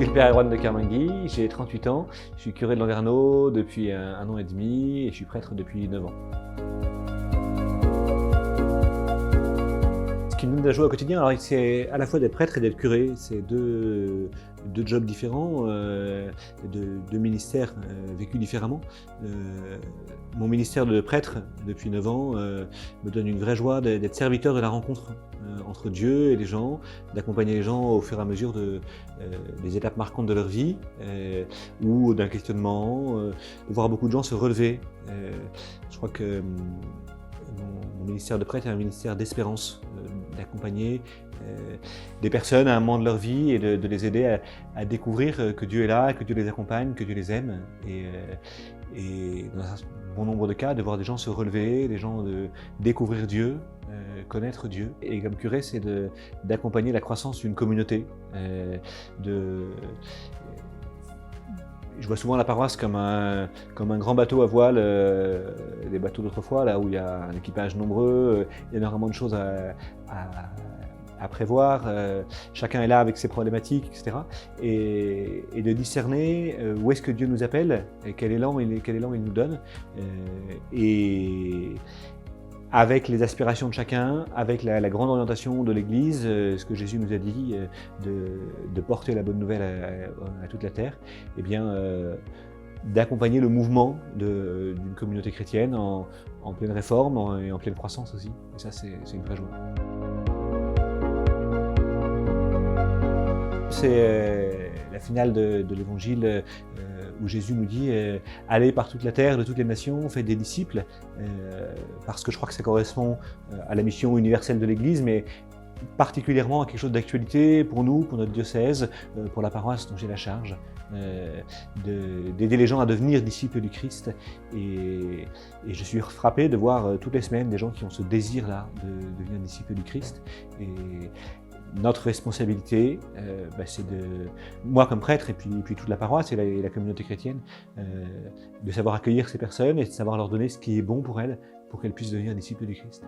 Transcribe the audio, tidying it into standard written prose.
suis le père Erwan de Kermangui, j'ai 38 ans, je suis curé de Landerneau depuis un an et demi et je suis prêtre depuis 9 ans. Ce qui me donne de la joie au quotidien, alors c'est à la fois d'être prêtre et d'être curé, c'est deux jobs différents, deux ministères vécus différemment. Mon ministère de prêtre depuis 9 ans me donne une vraie joie d'être serviteur de la rencontre entre Dieu et les gens, d'accompagner les gens au fur et à mesure des étapes marquantes de leur vie ou d'un questionnement, de voir beaucoup de gens se relever. Je crois que mon ministère de prêtre est un ministère d'espérance, d'accompagner des personnes à un moment de leur vie et de les aider à découvrir que Dieu est là, que Dieu les accompagne, que Dieu les aime. Et dans un bon nombre de cas, de voir des gens se relever, des gens découvrir Dieu, connaître Dieu. Et comme curé, c'est d'accompagner la croissance d'une communauté. Je vois souvent la paroisse comme un grand bateau à voile, les bateaux d'autrefois, là où il y a un équipage nombreux, il y a énormément de choses à prévoir, chacun est là avec ses problématiques, etc. Et de discerner où est-ce que Dieu nous appelle, et quel élan il nous donne, et avec les aspirations de chacun, avec la grande orientation de l'Église, ce que Jésus nous a dit, de porter la bonne nouvelle à toute la terre, eh bien, d'accompagner le mouvement d'une communauté chrétienne en pleine réforme et en pleine croissance aussi. Et ça, c'est une vraie joie. C'est la finale de l'Évangile où Jésus nous dit « Allez par toute la terre, de toutes les nations, faites des disciples », parce que je crois que ça correspond à la mission universelle de l'Église, mais particulièrement à quelque chose d'actualité pour nous, pour notre diocèse, pour la paroisse dont j'ai la charge, d'aider les gens à devenir disciples du Christ. Et je suis frappé de voir toutes les semaines des gens qui ont ce désir-là de devenir disciples du Christ. Et notre responsabilité, c'est moi comme prêtre et puis toute la paroisse et la communauté chrétienne, de savoir accueillir ces personnes et de savoir leur donner ce qui est bon pour elles, pour qu'elles puissent devenir disciples du Christ.